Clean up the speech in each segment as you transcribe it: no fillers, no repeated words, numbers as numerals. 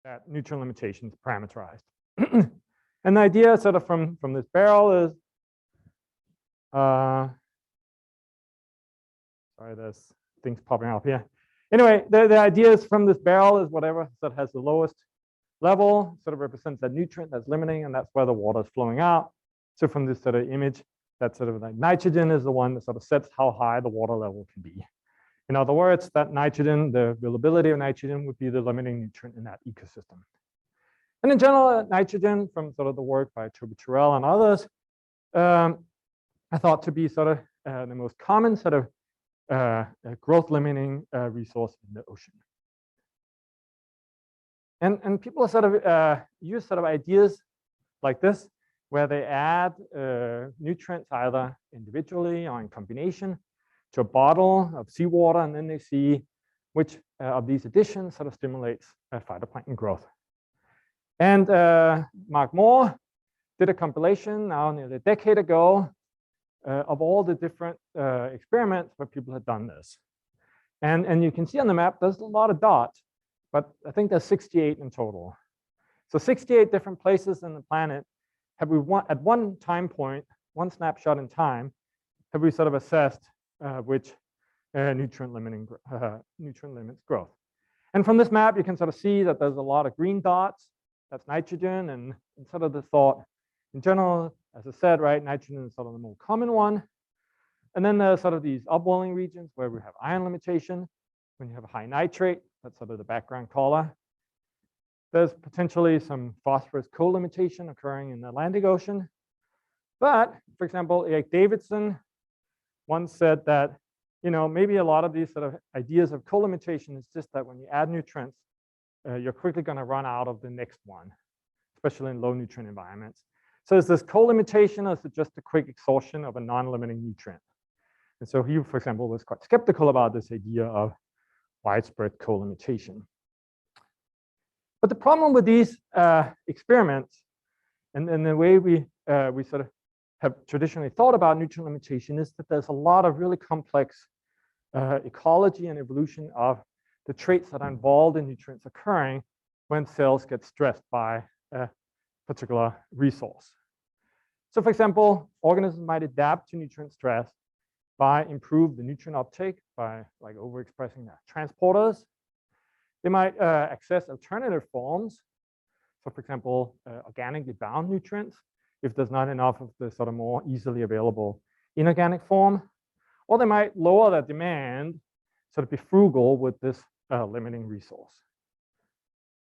that nutrient limitation is parameterized. And the idea sort of from this barrel is, sorry, there's things popping up here. Anyway, the idea is from this barrel is whatever that has the lowest level sort of represents that nutrient that's limiting, and that's where the water is flowing out. So from this sort of image, that sort of like nitrogen is the one that sort of sets how high the water level can be. In other words, that nitrogen, the availability of nitrogen would be the limiting nutrient in that ecosystem. And in general, nitrogen, from sort of the work by Toby Terrell and others, I thought to be sort of the most common sort of growth limiting resource in the ocean. And people sort of use sort of ideas like this, where they add nutrients either individually or in combination to a bottle of seawater, and then they see which of these additions sort of stimulates phytoplankton growth. And Mark Moore did a compilation now nearly a decade ago of all the different experiments where people had done this. And you can see on the map, there's a lot of dots, but I think there's 68 in total. So 68 different places in the planet have we at one time point, one snapshot in time, have we sort of assessed which nutrient limits growth. And from this map, you can sort of see that there's a lot of green dots. That's nitrogen, and sort of the thought in general, as I said, right, nitrogen is sort of the more common one. And then there's sort of these upwelling regions where we have ion limitation. When you have a high nitrate, that's sort of the background color. There's potentially some phosphorus co-limitation occurring in the Atlantic Ocean. But, for example, Eric Davidson once said that, you know, maybe a lot of these sort of ideas of co-limitation is just that when you add nutrients, you're quickly going to run out of the next one, especially in low nutrient environments. So is this co-limitation, or is it just a quick exhaustion of a non-limiting nutrient? And so he, for example, was quite skeptical about this idea of widespread co-limitation. But the problem with these experiments, and the way we sort of have traditionally thought about nutrient limitation, is that there's a lot of really complex ecology and evolution of the traits that are involved in nutrients occurring when cells get stressed by a particular resource. So for example, organisms might adapt to nutrient stress by improve the nutrient uptake by like overexpressing their transporters. They might access alternative forms. So for example, organically bound nutrients, if there's not enough of the sort of more easily available inorganic form. Or they might lower their demand, sort of be frugal with this limiting resource.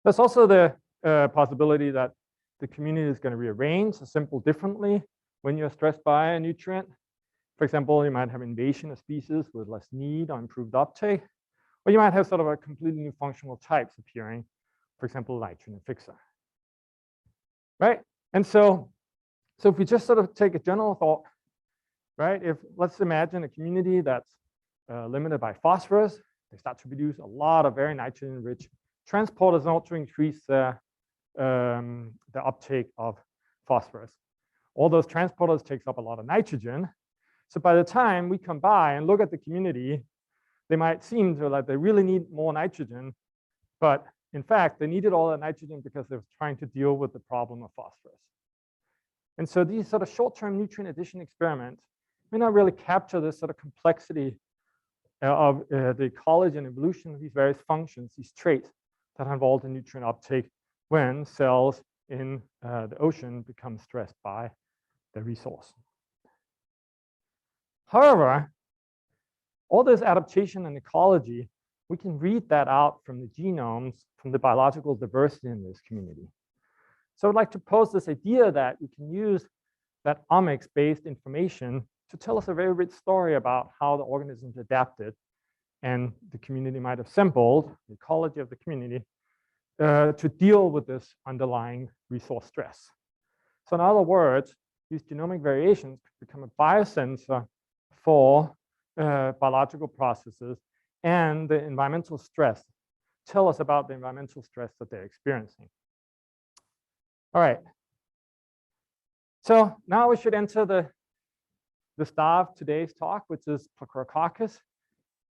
There's also the possibility that the community is going to rearrange the symbol differently when you're stressed by a nutrient. For example, you might have invasion of species with less need or improved uptake, or you might have sort of a completely new functional types appearing, for example, nitrogen fixer. Right? And so if we just sort of take a general thought, right? If let's imagine a community that's limited by phosphorus, they start to produce a lot of very nitrogen-rich transporters in order to increase the uptake of phosphorus. All those transporters takes up a lot of nitrogen. So by the time we come by and look at the community, they might seem to like they really need more nitrogen, but in fact, they needed all that nitrogen because they were trying to deal with the problem of phosphorus. And so these sort of short-term nutrient addition experiments may not really capture this sort of complexity of the ecology and evolution of these various functions, these traits that are involved in nutrient uptake when cells in the ocean become stressed by the resource. However, all this adaptation and ecology, we can read that out from the genomes, from the biological diversity in this community. So I'd like to pose this idea that we can use that omics-based information to tell us a very rich story about how the organisms adapted and the community might have assembled, the ecology of the community, to deal with this underlying resource stress. So in other words, these genomic variations could become a biosensor for biological processes and the environmental stress. Tell us about the environmental stress that they're experiencing. All right. So now we should enter the star of today's talk, which is Prochlorococcus,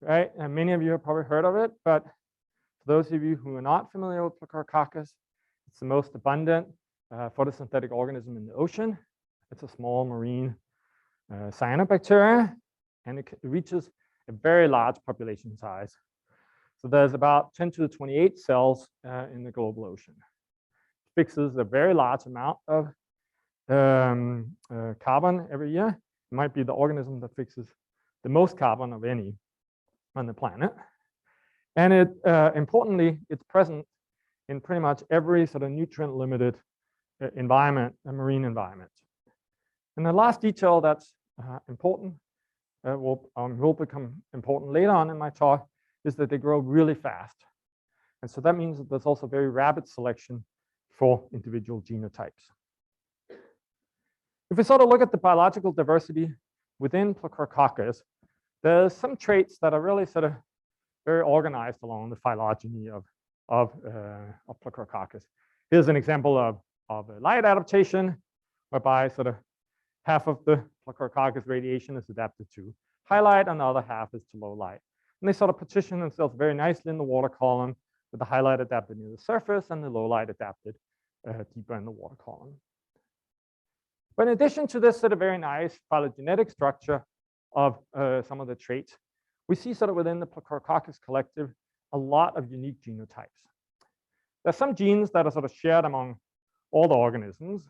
right? And many of you have probably heard of it, but for those of you who are not familiar with Prochlorococcus, it's the most abundant photosynthetic organism in the ocean. It's a small marine cyanobacteria, and it reaches a very large population size. So there's about 10 to the 28 cells in the global ocean. It fixes a very large amount of carbon every year. It might be the organism that fixes the most carbon of any on the planet. And it, importantly, it's present in pretty much every sort of nutrient-limited environment, a marine environment. And the last detail that's important, will become important later on in my talk, is that they grow really fast. And so that means that there's also very rapid selection for individual genotypes. If we sort of look at the biological diversity within Prochlorococcus, there's some traits that are really sort of very organized along the phylogeny of Prochlorococcus. Here's an example of a light adaptation, whereby sort of half of the Prochlorococcus radiation is adapted to high light, and the other half is to low light. And they sort of position themselves very nicely in the water column, with the highlight adapted near the surface and the low light adapted deeper in the water column. But in addition to this sort of very nice phylogenetic structure of some of the traits, we see sort of within the Prochlorococcus collective a lot of unique genotypes. There's some genes that are sort of shared among all the organisms.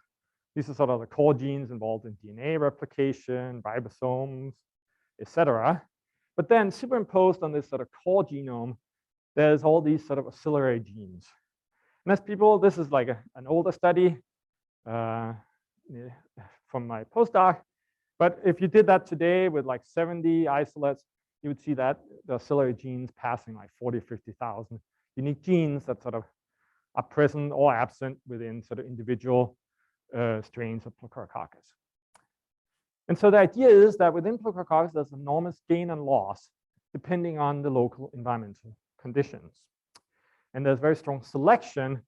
These are sort of the core genes involved in DNA replication, ribosomes, etc. But then superimposed on this sort of core genome, there's all these sort of auxiliary genes. And as people, this is like an older study from my postdoc. But if you did that today with like 70 isolates, you would see that the auxiliary genes passing like 40, 50,000 unique genes that sort of are present or absent within sort of individual strains of Prochlorococcus. And so the idea is that within Prochlorococcus, there's enormous gain and loss depending on the local environmental conditions. And there's very strong selection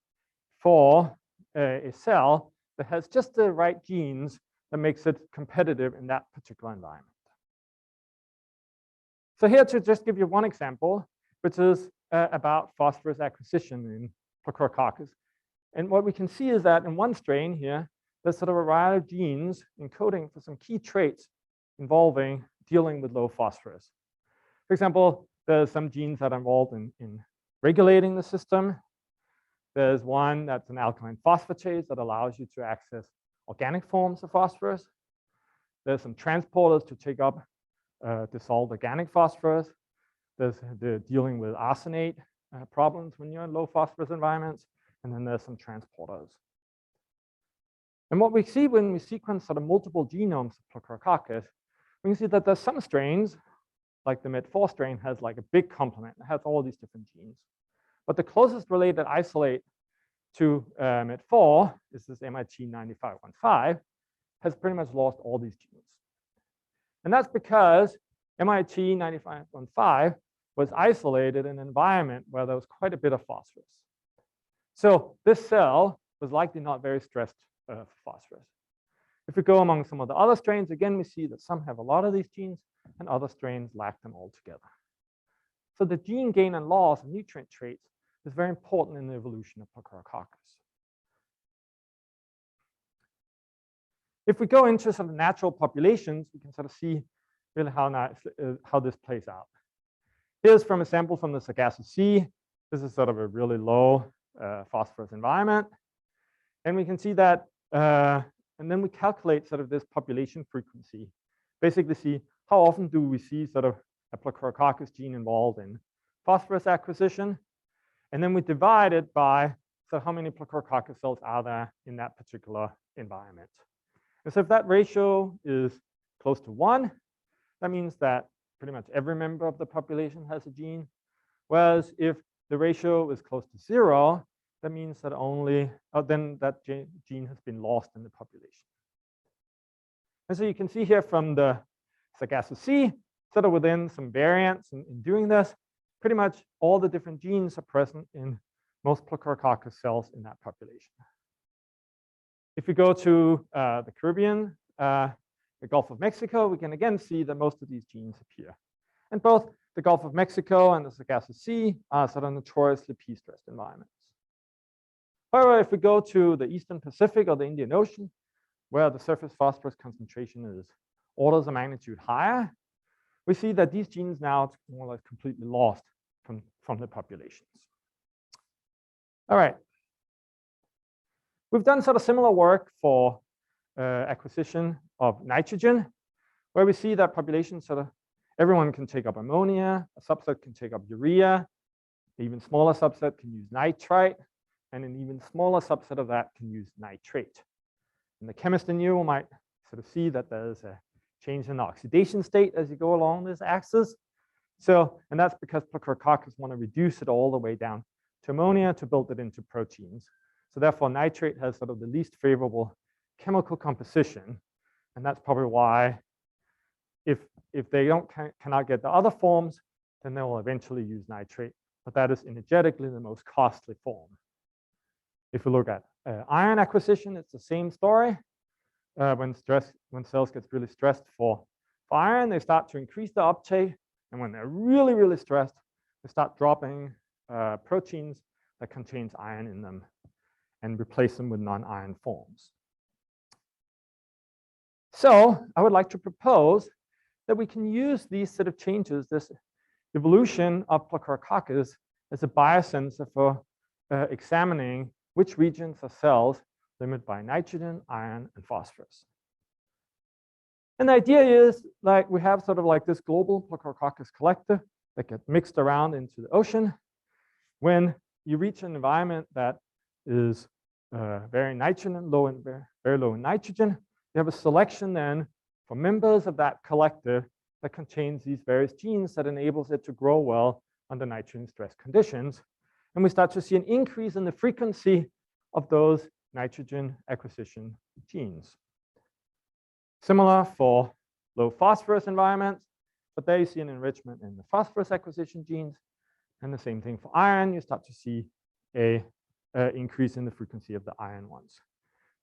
for a cell that has just the right genes that makes it competitive in that particular environment. So here to just give you one example, which is about phosphorus acquisition in Prochlorococcus. And what we can see is that in one strain here, there's sort of a variety of genes encoding for some key traits involving dealing with low phosphorus. For example, there's some genes that are involved in regulating the system. There's one that's an alkaline phosphatase that allows you to access organic forms of phosphorus. There's some transporters to take up dissolved organic phosphorus. There's the dealing with arsenate problems when you're in low phosphorus environments. And then there's some transporters. And what we see when we sequence sort of multiple genomes of Prochlorococcus, we can see that there's some strains, like the MED4 strain has like a big complement. It has all these different genes. But the closest related isolate to MED4 is this MIT 9515, has pretty much lost all these genes. And that's because MIT 9515 was isolated in an environment where there was quite a bit of phosphorus. So this cell was likely not very stressed for phosphorus. If we go among some of the other strains, again, we see that some have a lot of these genes and other strains lack them altogether. So the gene gain and loss of nutrient traits is very important in the evolution of Prochlorococcus. If we go into some natural populations, we can sort of see really how this plays out. Here's from a sample from the Sargasso Sea. This is sort of a really low phosphorus environment. And we can see that, and then we calculate sort of this population frequency. Basically see how often do we see sort of a Prochlorococcus gene involved in phosphorus acquisition. And then we divide it by so how many Prochlorococcus cells are there in that particular environment. And so if that ratio is close to 1, that means that pretty much every member of the population has a gene. Whereas if the ratio is close to 0, that means that only, then that gene has been lost in the population. And so you can see here from the Sargasso Sea, sort of within some variance in doing this, pretty much all the different genes are present in most Prochlorococcus cells in that population. If we go to the Caribbean, the Gulf of Mexico, we can again see that most of these genes appear. And both the Gulf of Mexico and the Sargasso Sea are sort of notoriously P-stressed environments. However, if we go to the Eastern Pacific or the Indian Ocean, where the surface phosphorus concentration is orders of magnitude higher, we see that these genes now are more or less completely lost from the populations. All right. We've done sort of similar work for acquisition of nitrogen, where we see that populations sort of, everyone can take up ammonia, a subset can take up urea, an even smaller subset can use nitrite, and an even smaller subset of that can use nitrate. And the chemist in you might sort of see that there's a change in the oxidation state as you go along this axis. So, and that's because Prochlorococcus want to reduce it all the way down to ammonia to build it into proteins. So therefore, nitrate has sort of the least favorable chemical composition. And that's probably why if they cannot get the other forms, then they will eventually use nitrate. But that is energetically the most costly form. If we look at iron acquisition, it's the same story. When cells get really stressed for iron, they start to increase the uptake. And when they're really, really stressed, they start dropping proteins that contains iron in them and replace them with non-iron forms. So I would like to propose that we can use these sort of changes, this evolution of Prochlorococcus, as a biosensor for examining which regions of cells limited by nitrogen, iron, and phosphorus. And the idea is, like, we have sort of like this global Prochlorococcus collector that gets mixed around into the ocean. When you reach an environment that is very nitrogen low and very low in nitrogen, you have a selection then for members of that collective that contains these various genes that enables it to grow well under nitrogen stress conditions. And we start to see an increase in the frequency of those nitrogen acquisition genes. Similar for low phosphorus environments, but there you see an enrichment in the phosphorus acquisition genes. And the same thing for iron, you start to see a increase in the frequency of the iron ones.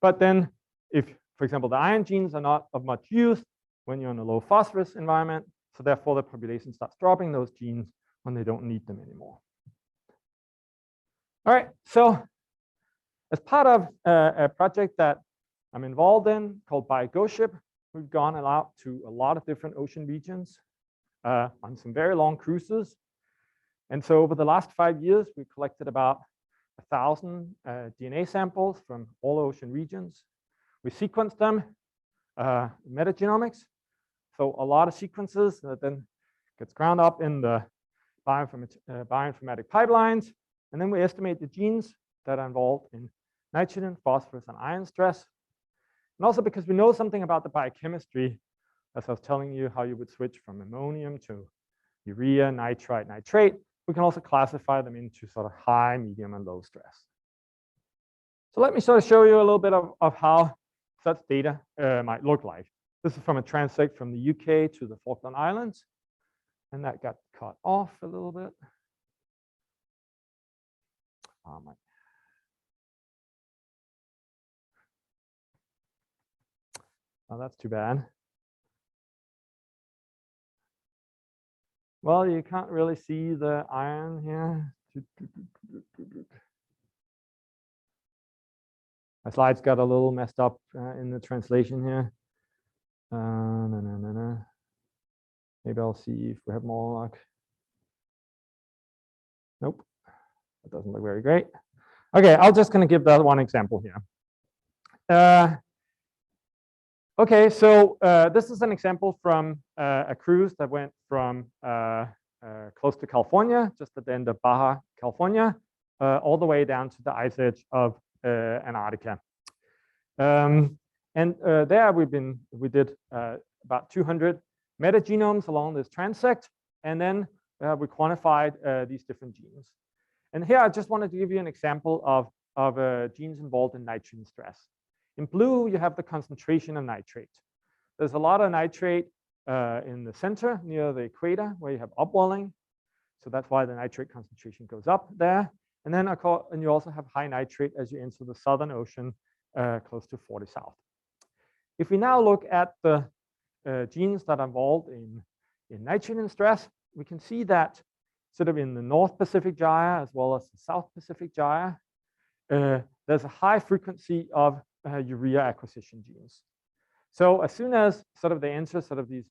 But then if, for example, the iron genes are not of much use when you're in a low phosphorus environment, so therefore the population starts dropping those genes when they don't need them anymore. All right, so as part of a project that I'm involved in called biogeochemistry, we've gone out to a lot of different ocean regions on some very long cruises. And so over the last 5 years, we collected about 1,000 DNA samples from all ocean regions. We sequenced them, metagenomics. So a lot of sequences that then gets ground up in the bioinformatic pipelines. And then we estimate the genes that are involved in nitrogen, phosphorus, and iron stress. And also because we know something about the biochemistry, as I was telling you how you would switch from ammonium to urea, nitrite, nitrate, we can also classify them into sort of high, medium, and low stress. So let me sort of show you a little bit of how such data might look like. This is from a transect from the UK to the Falkland Islands. And that got cut off a little bit. Oh, that's too bad. Well, you can't really see the iron here. My slides got a little messed up in the translation here. Maybe I'll see if we have more luck. Nope, that doesn't look very great. Okay, I'm just going to give that one example here. Okay, so this is an example from a cruise that went from close to California, just at the end of Baja, California, all the way down to the ice edge of Antarctica. And there we did about 200 metagenomes along this transect, and then we quantified these different genes. And here I just wanted to give you an example of genes involved in nitrogen stress. In blue, you have the concentration of nitrate. There's a lot of nitrate in the center near the equator where you have upwelling. So that's why the nitrate concentration goes up there. And then you also have high nitrate as you enter the Southern Ocean close to 40 South. If we now look at the genes that are involved in nitrogen stress, we can see that sort of in the North Pacific gyre as well as the South Pacific gyre, there's a high frequency of urea acquisition genes. So as soon as sort of they enter sort of the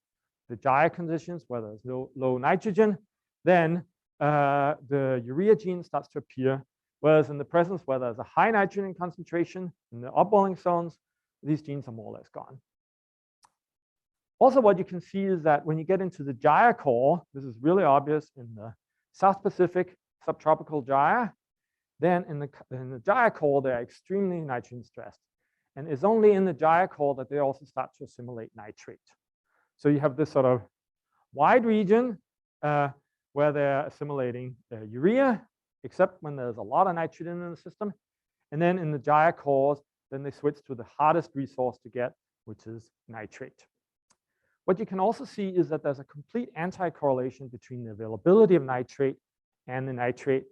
gyre conditions where there's low nitrogen, then the urea gene starts to appear. Whereas in the presence where there's a high nitrogen concentration in the upwelling zones, these genes are more or less gone. Also, what you can see is that when you get into the gyre core, this is really obvious in the South Pacific subtropical gyre, then in the gyre core, they're extremely nitrogen stressed. And it's only in the gyre core that they also start to assimilate nitrate. So you have this sort of wide region where they're assimilating urea, except when there's a lot of nitrogen in the system. And then in the gyre cores, then they switch to the hardest resource to get, which is nitrate. What you can also see is that there's a complete anti-correlation between the availability of nitrate and the nitrate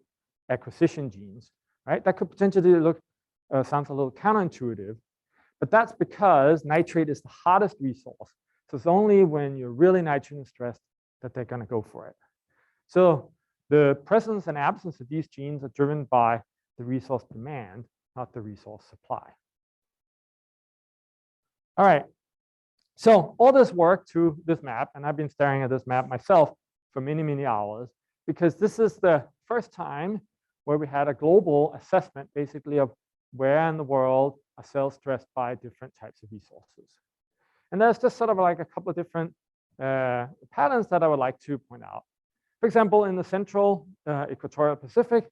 acquisition genes, right? That could potentially look, sounds a little counterintuitive, but that's because nitrate is the hardest resource. So it's only when you're really nitrogen stressed that they're going to go for it. So the presence and absence of these genes are driven by the resource demand, not the resource supply. All right. So all this work to this map, and I've been staring at this map myself for many, many hours, because this is the first time where we had a global assessment, basically, of where in the world are cells stressed by different types of resources. And there's just sort of like a couple of different patterns that I would like to point out. For example, in the central equatorial Pacific,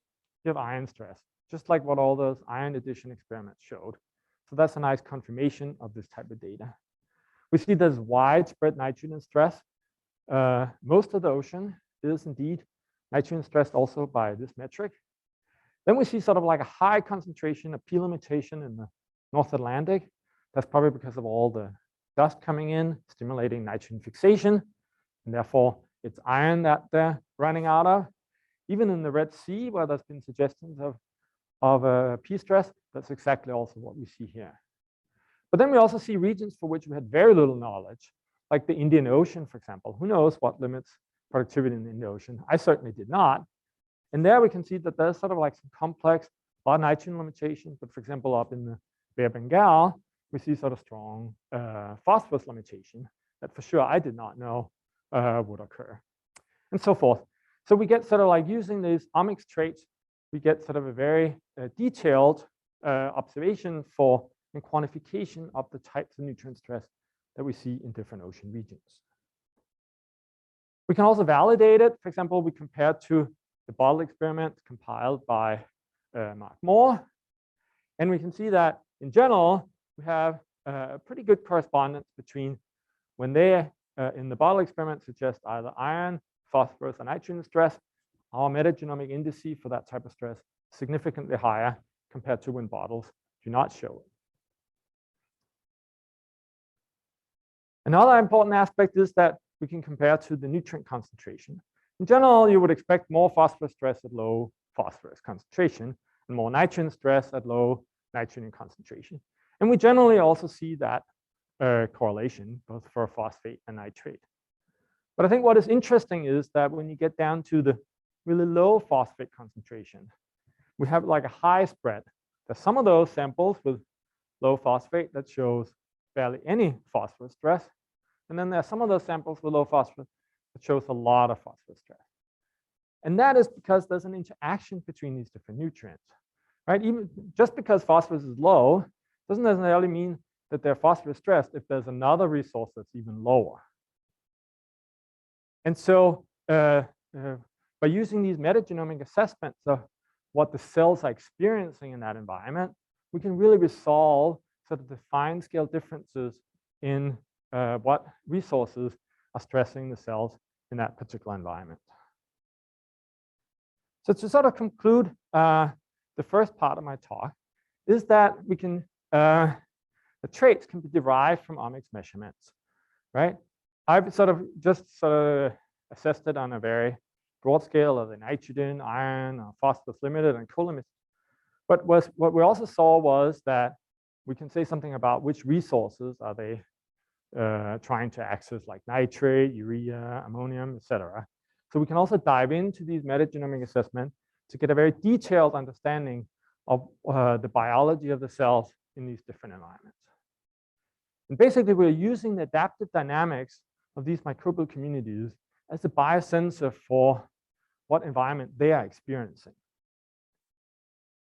you have iron stress, just like what all those iron addition experiments showed. So that's a nice confirmation of this type of data. We see there's widespread nitrogen stress. Most of the ocean is indeed nitrogen stressed also by this metric. Then we see sort of like a high concentration of P limitation in the North Atlantic. That's probably because of all the dust coming in, stimulating nitrogen fixation. And therefore, it's iron that they're running out of. Even in the Red Sea, where there's been suggestions of P stress, that's exactly also what we see here. But then we also see regions for which we had very little knowledge, like the Indian Ocean, for example. Who knows what limits productivity in the Indian Ocean? I certainly did not. And there we can see that there's sort of like some complex nitrogen limitations. But for example, up in the Bay of Bengal, we see sort of strong phosphorus limitation that for sure I did not know would occur, and so forth. So we get sort of like using these omics traits, we get sort of a very detailed observation for and quantification of the types of nutrient stress that we see in different ocean regions. We can also validate it. For example, we compared to the bottle experiment compiled by Mark Moore. And we can see that in general, we have a pretty good correspondence between when they, in the bottle experiment, suggest either iron, phosphorus, or nitrogen stress, our metagenomic indices for that type of stress significantly higher compared to when bottles do not show it. Another important aspect is that we can compare to the nutrient concentration. In general, you would expect more phosphorus stress at low phosphorus concentration and more nitrogen stress at low nitrogen concentration. And we generally also see that correlation both for phosphate and nitrate. But I think what is interesting is that when you get down to the really low phosphate concentration, we have like a high spread. There's some of those samples with low phosphate that shows barely any phosphorus stress. And then there are some of those samples with low phosphorus that shows a lot of phosphorus stress. And that is because there's an interaction between these different nutrients, right? Even just because phosphorus is low doesn't necessarily mean that they're phosphorus stressed if there's another resource that's even lower. And so by using these metagenomic assessments of what the cells are experiencing in that environment, we can really resolve sort of the fine scale differences in what resources are stressing the cells in that particular environment. So to sort of conclude the first part of my talk is that we can, the traits can be derived from omics measurements, right? I've sort of just assessed it on a very broad scale of the nitrogen, iron, phosphorus limited, and co-limited. But what we also saw was that we can say something about which resources are they trying to access, like nitrate, urea, ammonium, etc. So we can also dive into these metagenomic assessments to get a very detailed understanding of the biology of the cells in these different environments. And basically, we're using the adaptive dynamics of these microbial communities as a biosensor for what environment they are experiencing.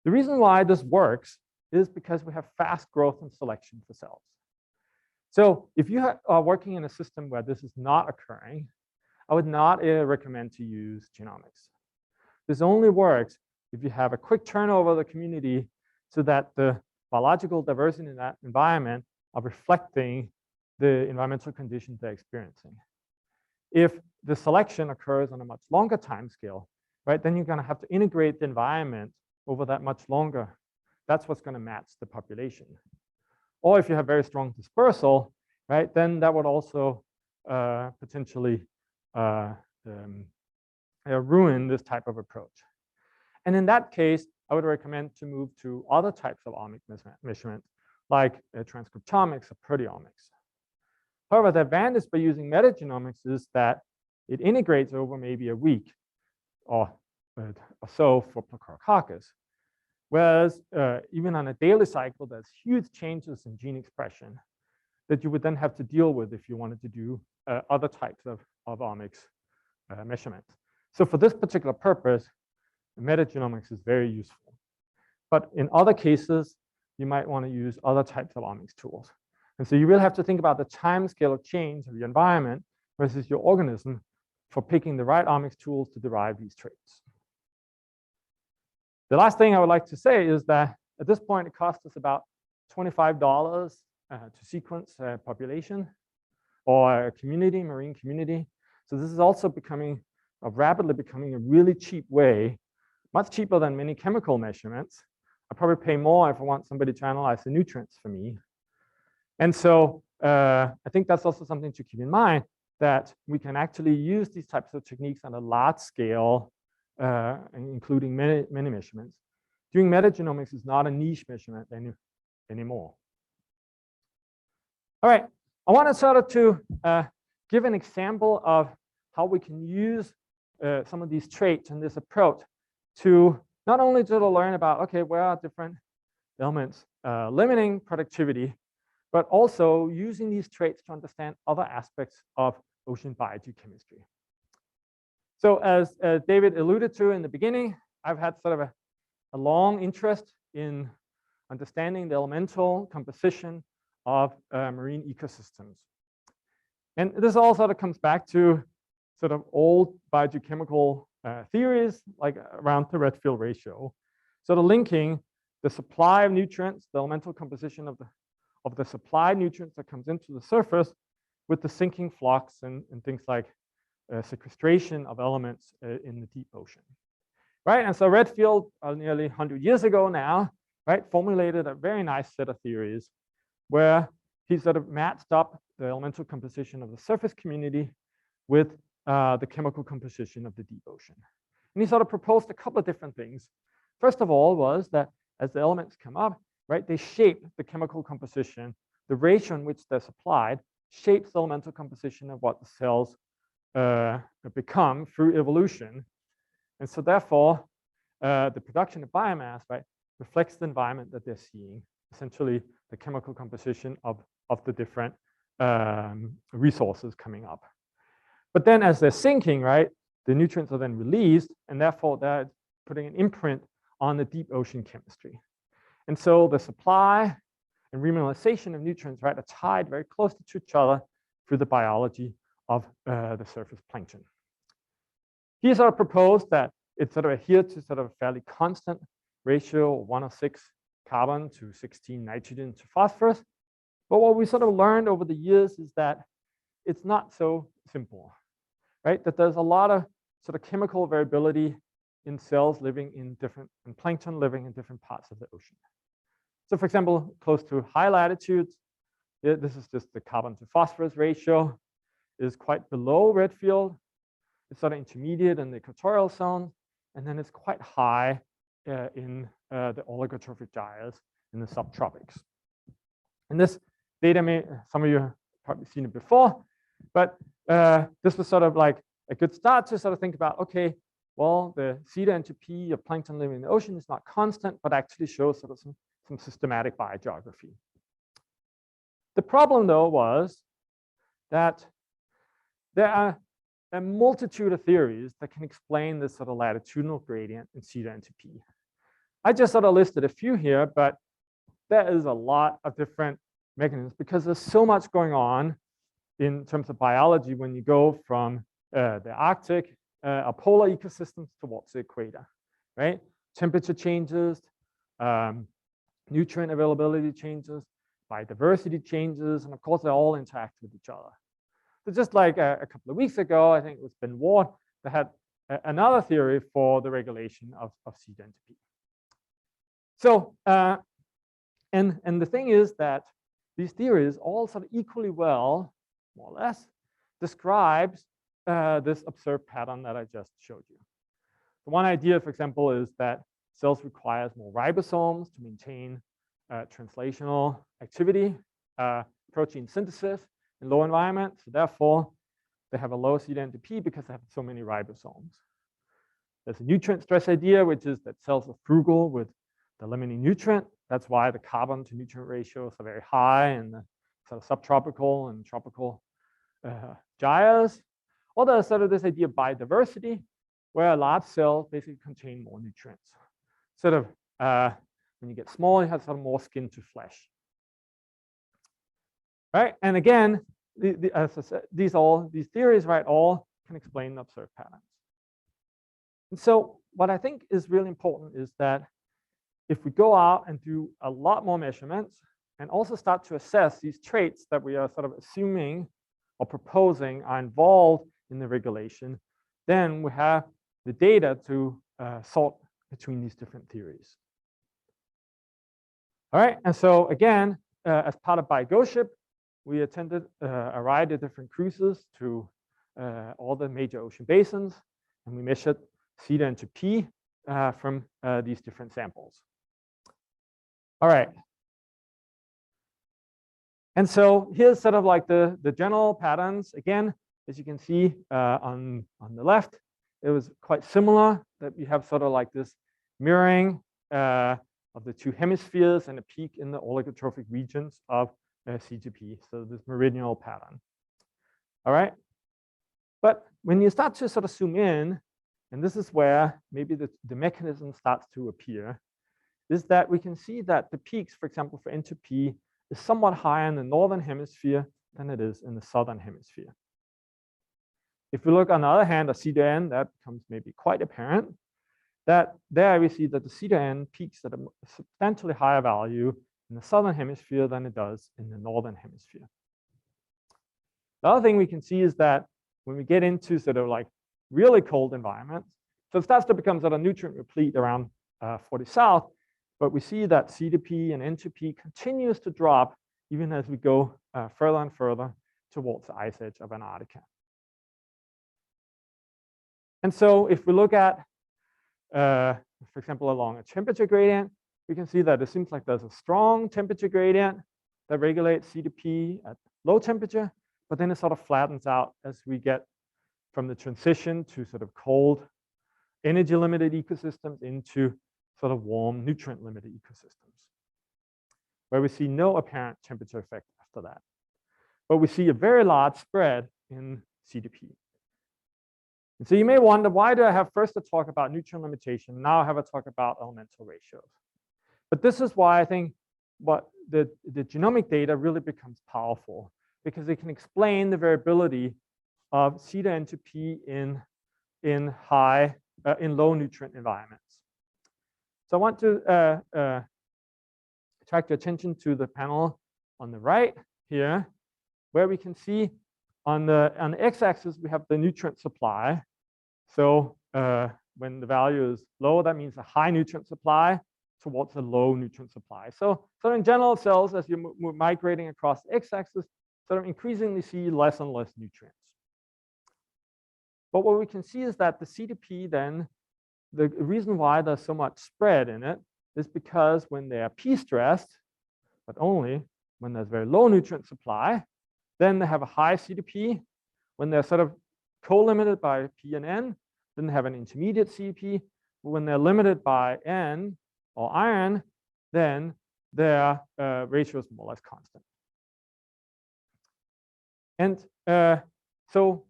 The reason why this works is because we have fast growth and selection for cells. So if you are working in a system where this is not occurring, I would not recommend to use genomics. This only works if you have a quick turnover of the community so that the biological diversity in that environment are reflecting the environmental conditions they're experiencing. If the selection occurs on a much longer time scale, right, then you're going to have to integrate the environment over that much longer. That's what's going to match the population. Or if you have very strong dispersal, right, then that would also potentially ruin this type of approach. And in that case, I would recommend to move to other types of omic measurements, like transcriptomics or proteomics. However, the advantage by using metagenomics is that it integrates over maybe a week or so for Prochlorococcus. Whereas even on a daily cycle, there's huge changes in gene expression that you would then have to deal with if you wanted to do other types of omics measurements. So for this particular purpose, metagenomics is very useful. But in other cases, you might want to use other types of omics tools. And so you will have to think about the time scale of change of your environment versus your organism for picking the right omics tools to derive these traits. The last thing I would like to say is that at this point, it costs us about $25 to sequence a population or a community, marine community. So this is also becoming, rapidly becoming a really cheap way, much cheaper than many chemical measurements. I probably pay more if I want somebody to analyze the nutrients for me. And so I think that's also something to keep in mind, that we can actually use these types of techniques on a large scale, including many measurements. Doing metagenomics is not a niche measurement anymore. All right, I want to sort of to give an example of how we can use some of these traits and this approach to not only to learn about, okay, where are different elements limiting productivity, but also using these traits to understand other aspects of ocean biogeochemistry. So as David alluded to in the beginning, I've had sort of a long interest in understanding the elemental composition of marine ecosystems. And this all sort of comes back to sort of old biogeochemical theories, like around the Redfield ratio. Sort of linking the supply of nutrients, the elemental composition of the supplied nutrients that comes into the surface with the sinking flux and things like sequestration of elements in the deep ocean. Right, and so Redfield, nearly 100 years ago now, right, formulated a very nice set of theories where he sort of matched up the elemental composition of the surface community with the chemical composition of the deep ocean. And he sort of proposed a couple of different things. First of all was that as the elements come up, right, they shape the chemical composition. The ratio in which they're supplied shapes the elemental composition of what the cells become through evolution. And so therefore, the production of biomass, right, reflects the environment that they're seeing, essentially the chemical composition of the different resources coming up. But then as they're sinking, right, the nutrients are then released, and therefore they're putting an imprint on the deep ocean chemistry. And so the supply and remineralization of nutrients, right, are tied very closely to each other through the biology of the surface plankton. He sort of proposed that it sort of adhered to sort of a fairly constant ratio of 106 carbon to 16 nitrogen to phosphorus. But what we sort of learned over the years is that it's not so simple, right? That there's a lot of sort of chemical variability in cells living in in plankton living in different parts of the ocean. So for example, close to high latitudes, this is just the carbon to phosphorus ratio, is quite below Redfield. It's sort of intermediate in the equatorial zone, and then it's quite high in the oligotrophic gyres in the subtropics. And this data, some of you have probably seen it before, but this was sort of like a good start to sort of think about, okay, well, the zeta entropy of plankton living in the ocean is not constant, but actually shows sort of some systematic biogeography. The problem, though, was that there are a multitude of theories that can explain this sort of latitudinal gradient in zeta entropy. I just sort of listed a few here, but there is a lot of different mechanisms because there's so much going on in terms of biology when you go from the Arctic polar ecosystems towards the equator, right? Temperature changes, nutrient availability changes, biodiversity changes, and of course, they all interact with each other. So just like a couple of weeks ago, I think it was Ben Ward that had another theory for the regulation of zeta entropy. So, and the thing is that these theories all sort of equally well, more or less, describes this observed pattern that I just showed you. So one idea, for example, is that cells requires more ribosomes to maintain translational activity, protein synthesis in low environment. So therefore, they have a low zeta entropy because they have so many ribosomes. There's a nutrient stress idea, which is that cells are frugal with the limiting nutrient. That's why the carbon to nutrient ratios are very high in the sort of subtropical and tropical gyres. Or there's sort of this idea of biodiversity, where a large cell basically contain more nutrients. Sort of when you get small, you have sort of more skin to flesh. Right? And again, as I said, these theories, right, all can explain the observed patterns. And so what I think is really important is that if we go out and do a lot more measurements and also start to assess these traits that we are sort of assuming or proposing are involved in the regulation, then we have the data to sort between these different theories. All right, and so again, as part of biogeochemistry, we attended a variety of different cruises to all the major ocean basins, and we measured zeta entropy from these different samples. All right. And so here's sort of like the general patterns. Again, as you can see on the left, it was quite similar that we have sort of like this mirroring of the two hemispheres and a peak in the oligotrophic regions of CGP, so this meridional pattern. All right. But when you start to sort of zoom in, and this is where maybe the mechanism starts to appear, is that we can see that the peaks, for example, for entropy is somewhat higher in the northern hemisphere than it is in the southern hemisphere. If we look on the other hand at zeta n, that becomes maybe quite apparent that there we see that the zeta n peaks at a substantially higher value in the southern hemisphere than it does in the northern hemisphere. The other thing we can see is that when we get into sort of like really cold environments, so it starts to become sort of nutrient replete around 40 south, but we see that CDP and entropy continues to drop even as we go further and further towards the ice edge of Antarctica. And so if we look at, for example, along a temperature gradient, we can see that it seems like there's a strong temperature gradient that regulates CDP at low temperature, but then it sort of flattens out as we get from the transition to sort of cold, energy-limited ecosystems into sort of warm, nutrient-limited ecosystems, where we see no apparent temperature effect after that. But we see a very large spread in CDP. And so you may wonder, why do I have first to talk about nutrient limitation, now I have a talk about elemental ratios? But this is why I think what the genomic data really becomes powerful, because it can explain the variability of zeta entropy in low nutrient environments. So I want to attract your attention to the panel on the right here, where we can see on the x-axis we have the nutrient supply. So when the value is low, that means a high nutrient supply towards a low nutrient supply. So in general, cells, as you're migrating across the x-axis, sort of increasingly see less and less nutrients. But what we can see is that the CDP then, the reason why there's so much spread in it is because when they are P-stressed, but only when there's very low nutrient supply, then they have a high CDP. When they're sort of co-limited by P and N, then they have an intermediate CP. But when they're limited by N or iron, then their ratio is more or less constant. And so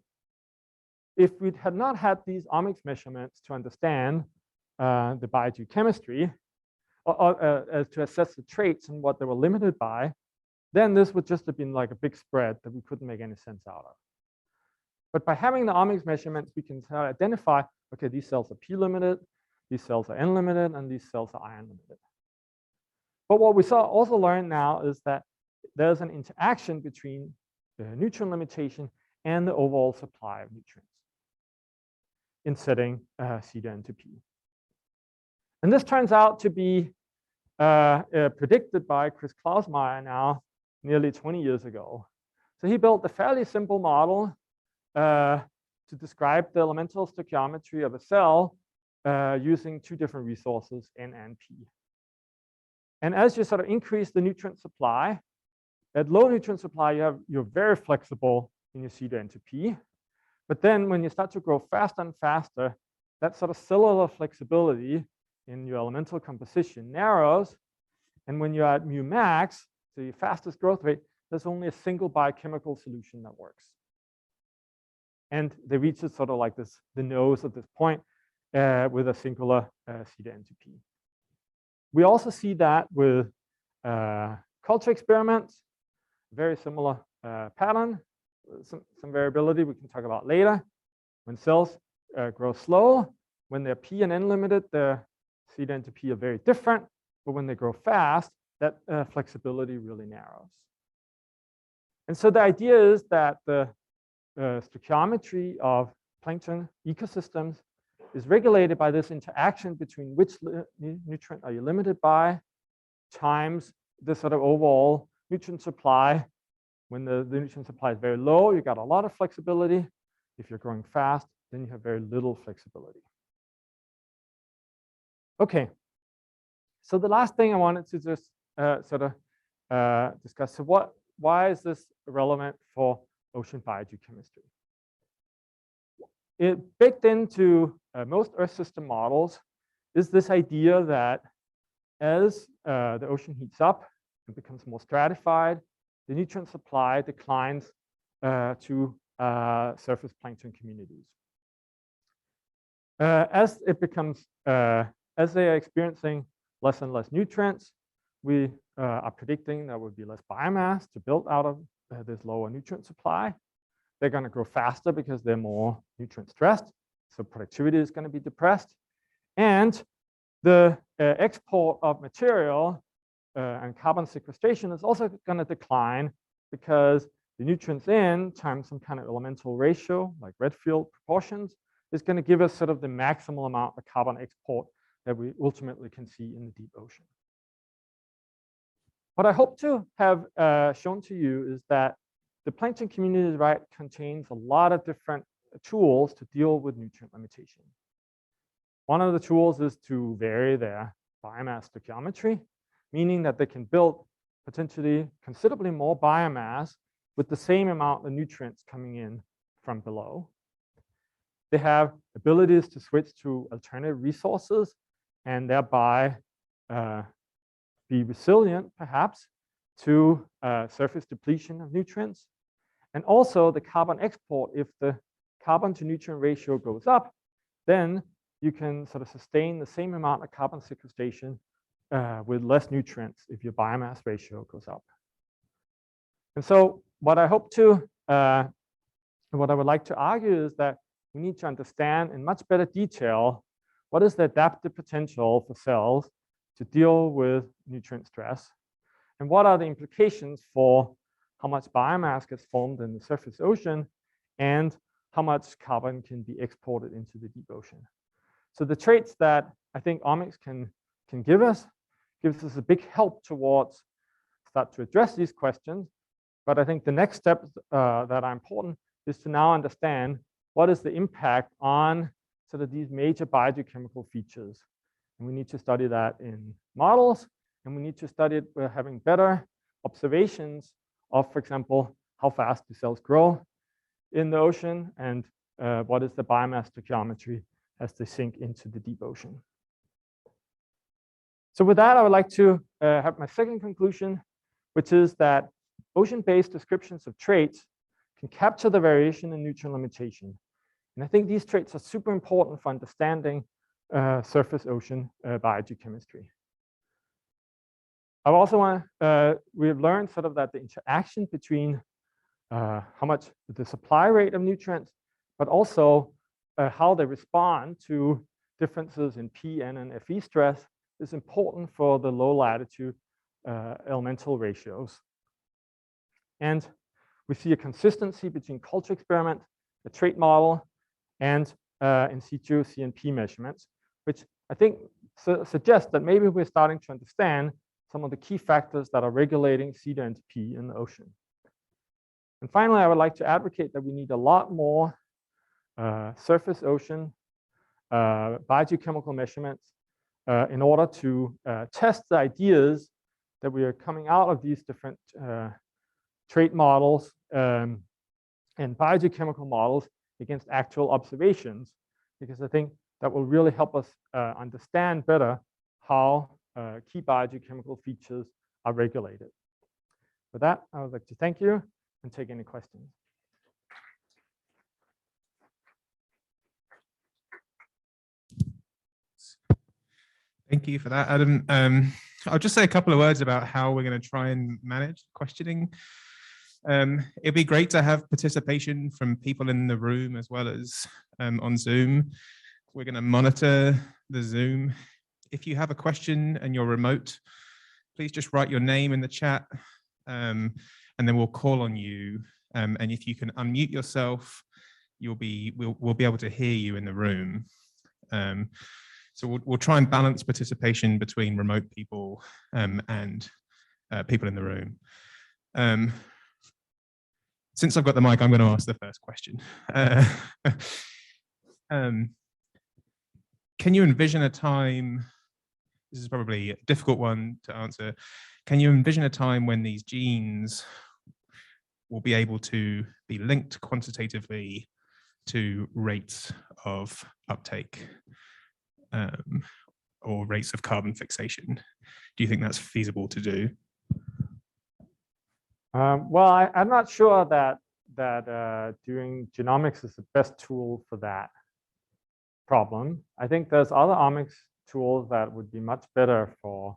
if we had not had these omics measurements to understand the biogeochemistry, or to assess the traits and what they were limited by, then this would just have been like a big spread that we couldn't make any sense out of. But by having the omics measurements, we can identify, okay, these cells are P limited, these cells are N limited, and these cells are iron limited. But what we also learned now is that there's an interaction between the nutrient limitation and the overall supply of nutrients in setting C to N to P. And this turns out to be predicted by Chris Klausmeier now nearly 20 years ago. So he built a fairly simple model to describe the elemental stoichiometry of a cell using two different resources, N and P. And as you sort of increase the nutrient supply, at low nutrient supply, you're very flexible in your C to N to P. But then when you start to grow faster and faster, that sort of cellular flexibility in your elemental composition narrows. And when you're at mu max, so your fastest growth rate, there's only a single biochemical solution that works. And they reach sort of like this, the nose at this point with a singular C to N to P. We also see that with culture experiments, very similar pattern, some variability we can talk about later. When cells grow slow, when they're P and N limited, their C to N to P are very different, but when they grow fast, that flexibility really narrows. And so the idea is that the stoichiometry of plankton ecosystems is regulated by this interaction between which nutrient are you limited by times the sort of overall nutrient supply. When the nutrient supply is very low, you got a lot of flexibility. If you're growing fast, then you have very little flexibility. Okay, so the last thing I wanted to just sort of discuss, so why is this relevant for ocean biogeochemistry? It baked into most Earth system models is this idea that as the ocean heats up and becomes more stratified, the nutrient supply declines to surface plankton communities. As it becomes, as they are experiencing less and less nutrients, we are predicting there will be less biomass to build out of this lower nutrient supply. They're going to grow faster because they're more nutrient stressed, so productivity is going to be depressed. And the export of material and carbon sequestration is also going to decline because the nutrients in times some kind of elemental ratio, like Redfield proportions, is going to give us sort of the maximal amount of carbon export that we ultimately can see in the deep ocean. What I hope to have shown to you is that the plankton community, right, contains a lot of different tools to deal with nutrient limitation. One of the tools is to vary their biomass stoichiometry, meaning that they can build potentially considerably more biomass with the same amount of nutrients coming in from below. They have abilities to switch to alternative resources and thereby be resilient, perhaps, to surface depletion of nutrients. And also the carbon export, if the carbon to nutrient ratio goes up, then you can sort of sustain the same amount of carbon sequestration with less nutrients if your biomass ratio goes up. And so what I hope to, what I would like to argue is that we need to understand in much better detail what is the adaptive potential for cells to deal with nutrient stress, and what are the implications for how much biomass gets formed in the surface ocean and how much carbon can be exported into the deep ocean. So the traits that I think omics can give us, gives us a big help towards start to address these questions. But I think the next steps that are important is to now understand what is the impact on sort of these major biogeochemical features. And we need to study that in models, and we need to study it by having better observations of, for example, how fast do cells grow in the ocean, and what is the biomass stoichiometry as they sink into the deep ocean. So with that, I would like to have my second conclusion, which is that ocean-based descriptions of traits can capture the variation in nutrient limitation. And I think these traits are super important for understanding surface ocean biogeochemistry. I also want we have learned sort of that the interaction between how much the supply rate of nutrients, but also how they respond to differences in P, N, and Fe stress is important for the low latitude elemental ratios. And we see a consistency between culture experiment, the trait model, and in situ CNP measurements, which I think suggests that maybe we're starting to understand some of the key factors that are regulating C to NTP in the ocean. And finally, I would like to advocate that we need a lot more surface ocean biogeochemical measurements in order to test the ideas that we are coming out of these different trait models and biogeochemical models against actual observations, because I think that will really help us understand better how key biogeochemical features are regulated. With that, I would like to thank you and take any questions. Thank you for that, Adam. I'll just say a couple of words about how we're going to try and manage questioning. It'd be great to have participation from people in the room as well as on Zoom. We're going to monitor the Zoom. If you have a question and you're remote, please just write your name in the chat, and then we'll call on you. And if you can unmute yourself, we'll be able to hear you in the room. So we'll try and balance participation between remote people and people in the room. Since I've got the mic, I'm going to ask the first question. Can you envision a time, this is probably a difficult one to answer, can you envision a time when these genes will be able to be linked quantitatively to rates of uptake or rates of carbon fixation? Do you think that's feasible to do? Well, I'm not sure that doing genomics is the best tool for that problem. I think there's other omics tools that would be much better for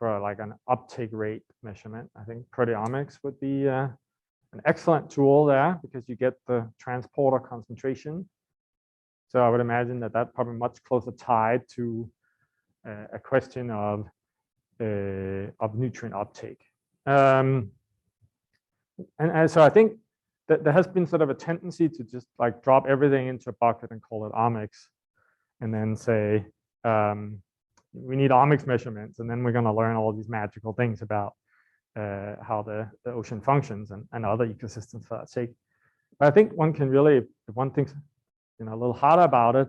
like an uptake rate measurement. I think proteomics would be an excellent tool there because you get the transporter concentration. So I would imagine that that's probably much closer tied to a question of nutrient uptake. And so I think that there has been sort of a tendency to just like drop everything into a bucket and call it omics, and then say we need omics measurements, and then we're going to learn all these magical things about how the ocean functions and other ecosystems for that sake. But I think one can really, if one thinks a little harder about it,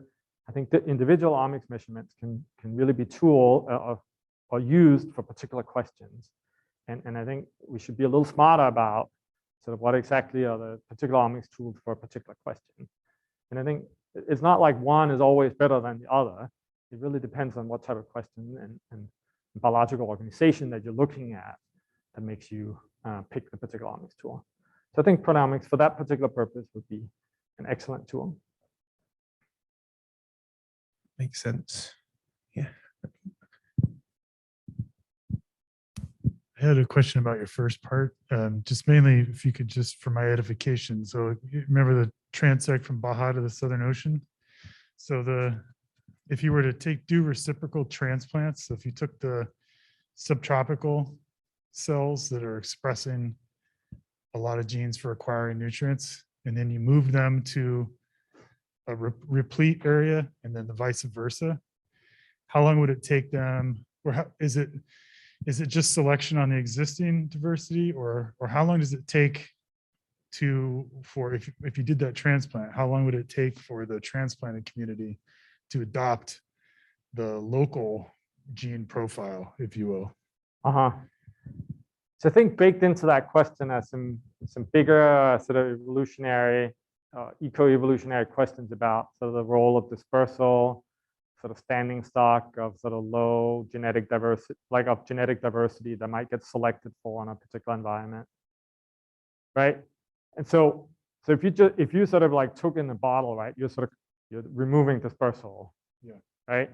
I think the individual omics measurements can really be tool or used for particular questions. And I think we should be a little smarter about sort of what exactly are the particular omics tools for a particular question. And I think it's not like one is always better than the other. It really depends on what type of question and biological organization that you're looking at that makes you pick the particular omics tool. So I think proteomics for that particular purpose would be an excellent tool. Makes sense. Yeah. I had a question about your first part, just mainly if you could just for my edification. So you remember the transect from Baja to the Southern Ocean? So if you were to do reciprocal transplants, so if you took the subtropical cells that are expressing a lot of genes for acquiring nutrients, and then you moved them to a replete area, and then the vice versa, how long would it take them, or how, is it just selection on the existing diversity, or how long does it take for if you did that transplant, how long would it take for the transplanted community to adopt the local gene profile, if you will? So I think baked into that question are some bigger sort of evolutionary eco-evolutionary questions about sort of the role of dispersal, sort of standing stock of sort of low genetic diversity, like of genetic diversity that might get selected for in a particular environment, right? And so if you sort of like took in the bottle, right, you're removing dispersal, Yeah. right?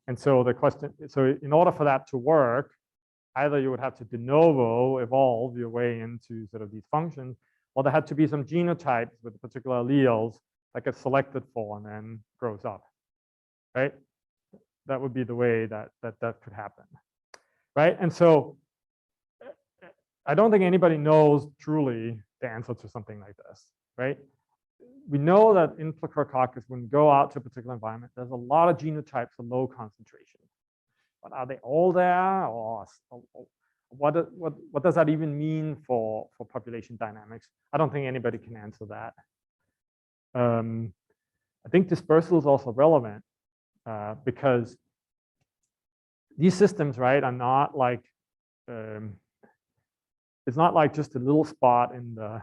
And so the question, so in order for that to work, either you would have to de novo evolve your way into sort of these functions, or there had to be some genotypes with particular alleles that get selected for and then grows up, right? That would be the way that could happen, right? And so I don't think anybody knows truly the answer to something like this, right? We know that in Prochlorococcus, when we go out to a particular environment, there's a lot of genotypes of low concentration. But are they all there, or what does that even mean for population dynamics? I don't think anybody can answer that. I think dispersal is also relevant because these systems, right, are not like it's not like just a little spot in the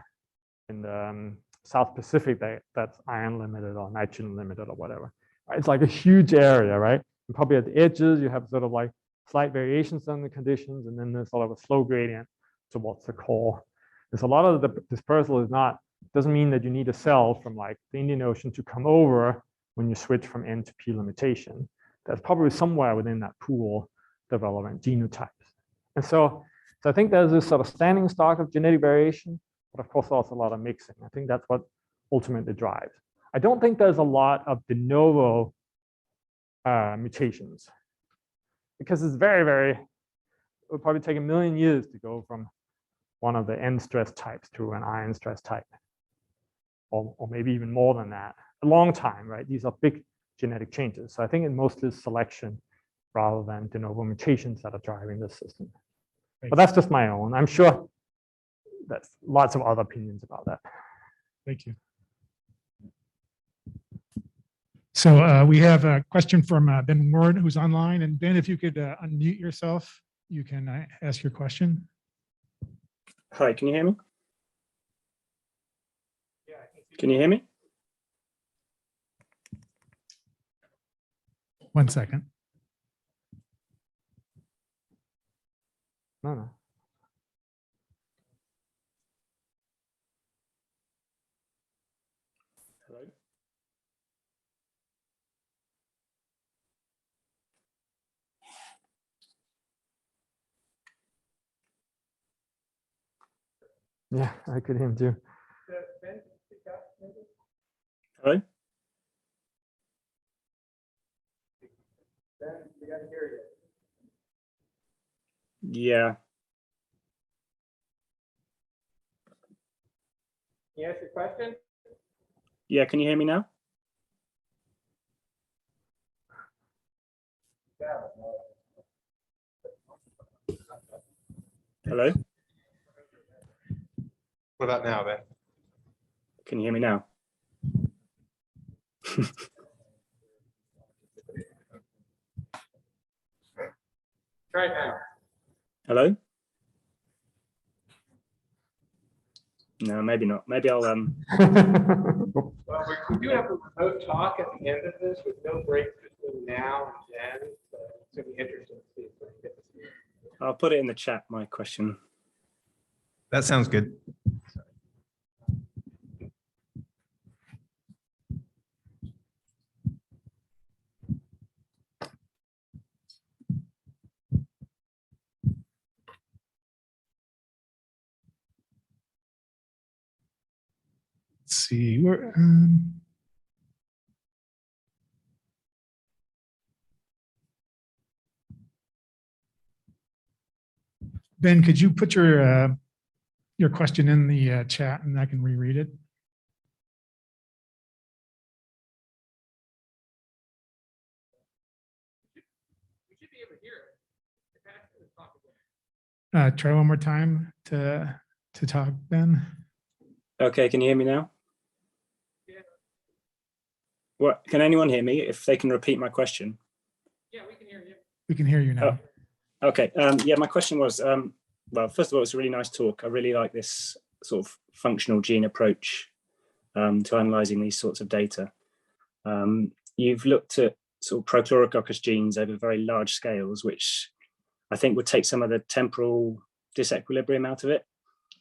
South Pacific that's iron limited or nitrogen limited or whatever. Right? It's like a huge area, right? And probably at the edges, you have sort of like slight variations on the conditions, and then there's sort of a slow gradient towards the core. There's a lot of the dispersal doesn't mean that you need a cell from like the Indian Ocean to come over when you switch from N to P limitation. That's probably somewhere within that pool development genotypes. And so I think there's this sort of standing stock of genetic variation, but of course also a lot of mixing. I think that's what ultimately drives. I don't think there's a lot of de novo mutations, because it's it would probably take 1 million years to go from one of the N stress types to an iron stress type, or maybe even more than that. A long time, right? These are big genetic changes. So I think it mostly is selection rather than de novo mutations that are driving this system. But that's just my own. I'm sure there's lots of other opinions about that. Thank you. So we have a question from Ben Ward, who's online. And Ben, if you could unmute yourself, you can ask your question. Hi, can you hear me? Can you hear me? 1 second. No. Hello? Yeah, I could hear him too. Hello? Yeah. Can you ask your question? Yeah, can you hear me now? Hello? What about now then? Can you hear me now? Try it now. Hello? No, maybe not. Maybe I'll Well, we do have a remote talk at the end of this with no breaks between now and then. So it's going to be interesting to see if we can get this here. I'll put it in the chat, my question. That sounds good. Let's see. Where, Ben, could you put your question in the chat and I can reread it? We should be able to hear it. Try one more time to talk, Ben. Okay, can you hear me now? Yeah. What? Can anyone hear me? If they can repeat my question. Yeah, we can hear you. We can hear you now. Oh, okay. Yeah, my question was, well, first of all, it's a really nice talk. I really like this sort of functional gene approach. to analysing these sorts of data. You've looked at sort of Prochlorococcus genes over very large scales, which I think would take some of the temporal disequilibrium out of it.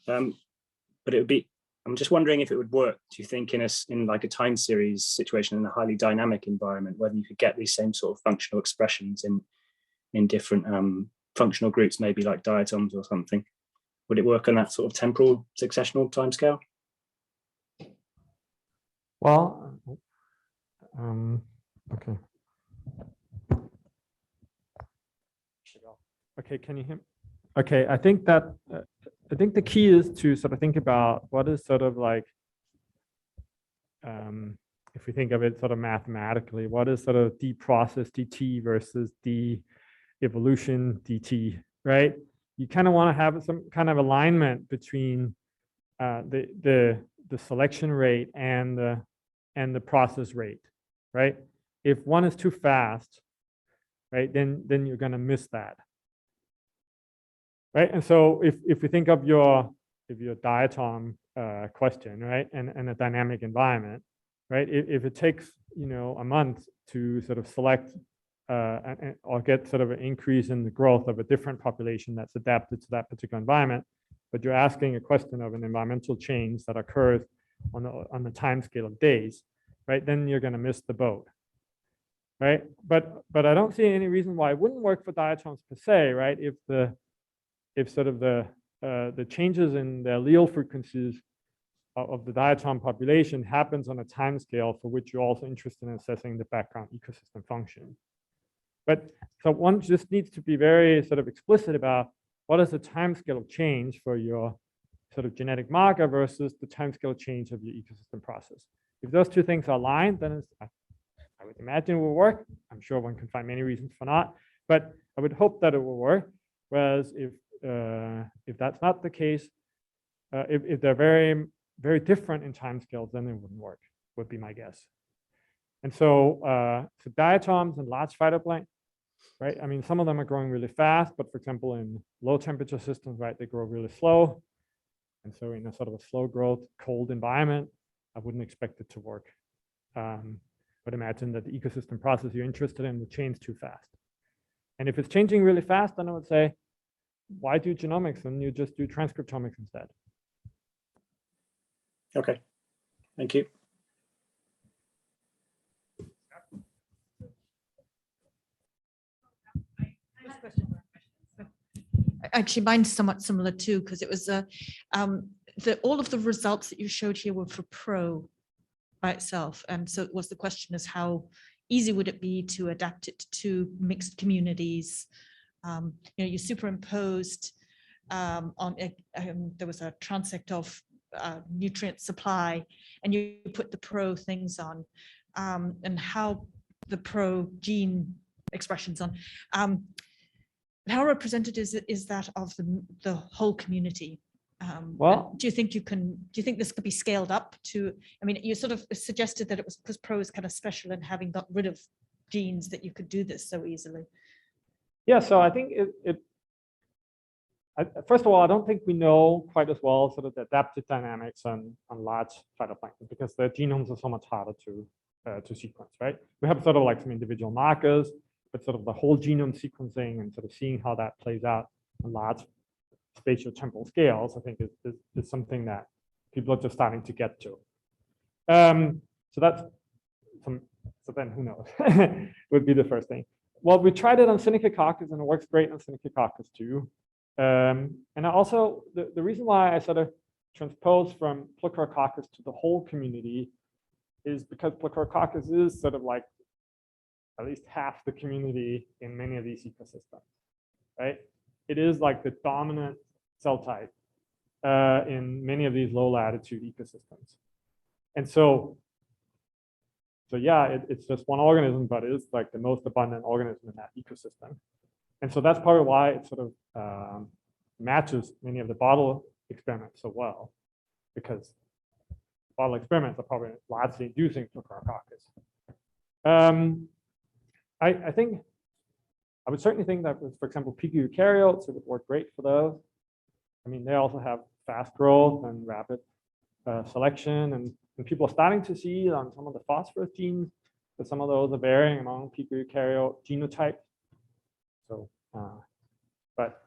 But it would be, I'm just wondering if it would work, do you think, in like a time series situation in a highly dynamic environment, whether you could get these same sort of functional expressions in different functional groups, maybe like diatoms or something? Would it work on that sort of temporal successional timescale? Well, okay. Okay, can you hear me? Okay, I think that I think the key is to sort of think about what is sort of like, if we think of it sort of mathematically, what is sort of d process dt versus d evolution dt, right? You kind of want to have some kind of alignment between the selection rate and the process rate, right? If one is too fast, right, then you're going to miss that. Right, and so if we think of your diatom question, right, and a dynamic environment, right, if it takes a month to sort of select or get sort of an increase in the growth of a different population that's adapted to that particular environment, but you're asking a question of an environmental change that occurs on the time scale of days, right, then you're going to miss the boat, right? But I don't see any reason why it wouldn't work for diatoms per se, right? If sort of the changes in the allele frequencies of the diatom population happens on a time scale for which you're also interested in assessing the background ecosystem function. But so one just needs to be very sort of explicit about what is the time scale of change for your sort of genetic marker versus the time scale change of your ecosystem process. If those two things are aligned, then I would imagine it will work. I'm sure one can find many reasons for not, but I would hope that it will work. Whereas if that's not the case, if they're very, very different in timescales, then it wouldn't work, would be my guess. And so, so diatoms and large phytoplankton, right? I mean, some of them are growing really fast, but for example, in low temperature systems, right, they grow really slow. And so in a sort of a slow growth, cold environment, I wouldn't expect it to work. But imagine that the ecosystem process you're interested in would change too fast. And if it's changing really fast, then I would say, why do genomics and you just do transcriptomics instead? Okay, thank you. Actually, mine's somewhat similar too, because it was all of the results that you showed here were for Pro by itself, and so it was the question is how easy would it be to adapt it to mixed communities? You superimposed on there was a transect of nutrient supply, and you put the Pro things on, and how the Pro gene expressions on. How representative is that of the whole community? Well, do you think this could be scaled up to? I mean, you sort of suggested that it was because Pro is kind of special in having got rid of genes that you could do this so easily. Yeah, so I think first of all, I don't think we know quite as well sort of the adaptive dynamics on large phytoplankton because the genomes are so much harder to sequence, right? We have sort of like some individual markers, but sort of the whole genome sequencing and sort of seeing how that plays out on large spatial temporal scales, I think is something that people are just starting to get to. So that's so then who knows would be the first thing. Well, we tried it on Synechococcus and it works great on Synechococcus too. And also the reason why I sort of transpose from Prochlorococcus to the whole community is because Prochlorococcus is sort of like at least half the community in many of these ecosystems, right? It is like the dominant cell type in many of these low latitude ecosystems. And so yeah, it's just one organism, but it's like the most abundant organism in that ecosystem. And so that's probably why it sort of matches many of the bottle experiments so well, because bottle experiments are probably largely inducing Prochlorococcus. I think I would certainly think that, for example, eukaryotes, it would work great for those. I mean, they also have fast growth and rapid selection, and And people are starting to see on some of the phosphorus genes that some of those are varying among people eukaryote genotypes. So, but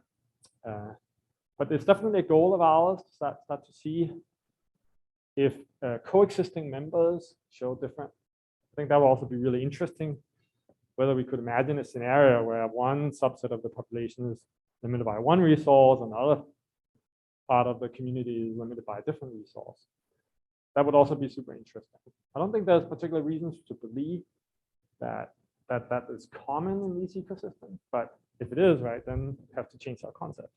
it's definitely a goal of ours to start to see if coexisting members show different. I think that will also be really interesting, whether we could imagine a scenario where one subset of the population is limited by one resource, another part of the community is limited by a different resource. That would also be super interesting. I don't think there's particular reasons to believe that is common in these ecosystems, but if it is, right, then we have to change our concept.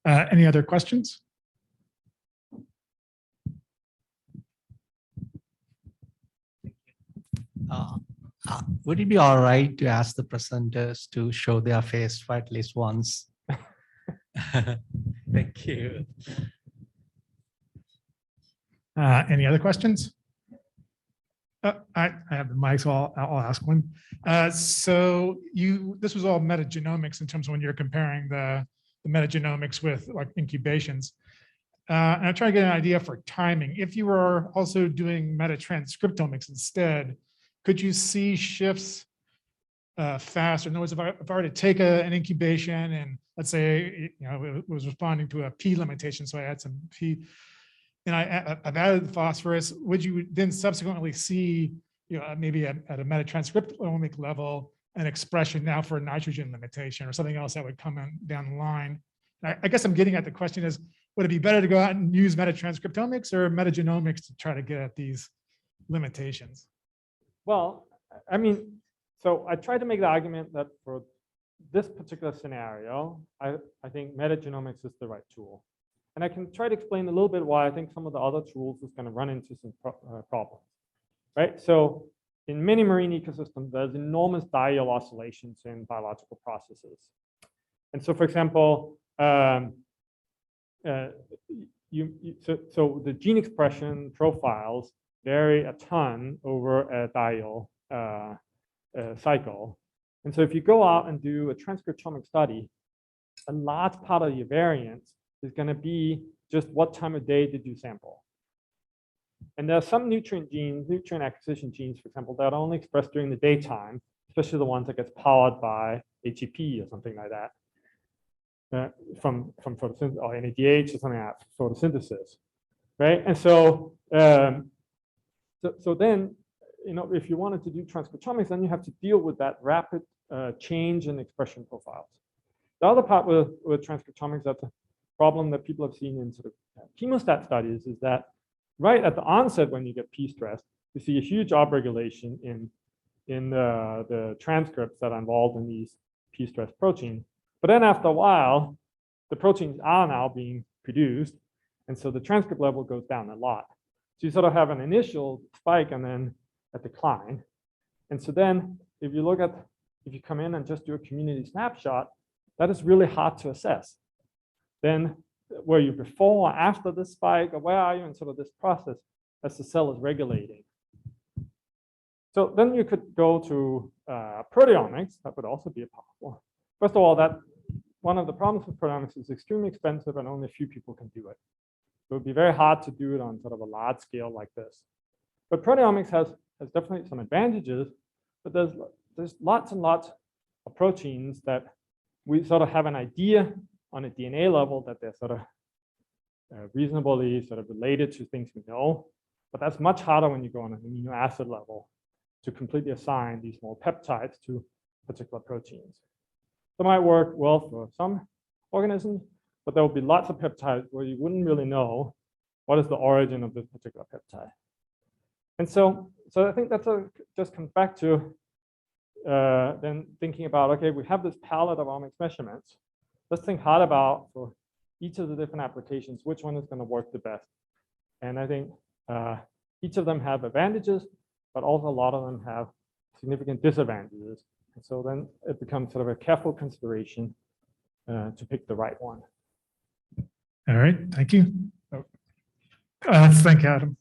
Any other questions? Would it be all right to ask the presenters to show their face for at least once? Thank you. Any other questions? I have the mic, so I'll ask one. So this was all metagenomics in terms of when you're comparing the metagenomics with like incubations. And I'm trying to get an idea for timing. If you were also doing metatranscriptomics instead, could you see shifts faster? In other words, if I were to take an incubation and let's say it was responding to a P limitation, so I had some P, and I've added phosphorus, would you then subsequently see, maybe at a metatranscriptomic level, an expression now for a nitrogen limitation or something else that would come in down the line? I guess I'm getting at the question is, would it be better to go out and use metatranscriptomics or metagenomics to try to get at these limitations? Well, I mean, so I tried to make the argument that for this particular scenario, I think metagenomics is the right tool. And I can try to explain a little bit why I think some of the other tools is going to run into some problems, right? So in many marine ecosystems, there's enormous diel oscillations in biological processes. And so, for example, so the gene expression profiles vary a ton over a diel cycle. And so if you go out and do a transcriptomic study, a large part of your variance is going to be just what time of day did you sample. And there are some nutrient genes, nutrient acquisition genes, for example, that are only expressed during the daytime, especially the ones that gets powered by ATP or something like that, from photosynthesis or NADH or something like that, photosynthesis, right? And so, so then, if you wanted to do transcriptomics, then you have to deal with that rapid change in expression profiles. The other part with transcriptomics, that's a problem that people have seen in sort of chemostat studies, is that right at the onset, when you get P stress, you see a huge upregulation in the transcripts that are involved in these P stress proteins. But then after a while, the proteins are now being produced, and so the transcript level goes down a lot. So you sort of have an initial spike and then a decline. And so then if you come in and just do a community snapshot, that is really hard to assess. Then were you before or after the spike, or where are you in sort of this process as the cell is regulating? So then you could go to proteomics. That would also be a powerful. First of all, that one of the problems with proteomics is extremely expensive and only a few people can do it. So it would be very hard to do it on sort of a large scale like this. But proteomics has definitely some advantages, but there's lots and lots of proteins that we sort of have an idea on a DNA level that they're sort of reasonably sort of related to things we know. But that's much harder when you go on an amino acid level to completely assign these small peptides to particular proteins. That might work well for some organisms, but there will be lots of peptides where you wouldn't really know what is the origin of this particular peptide. And so I think that's just comes back to then thinking about, okay, we have this palette of omics measurements. Let's think hard about for each of the different applications, which one is going to work the best. And I think each of them have advantages, but also a lot of them have significant disadvantages. And so then it becomes sort of a careful consideration to pick the right one. All right, thank you. Thank you, Adam.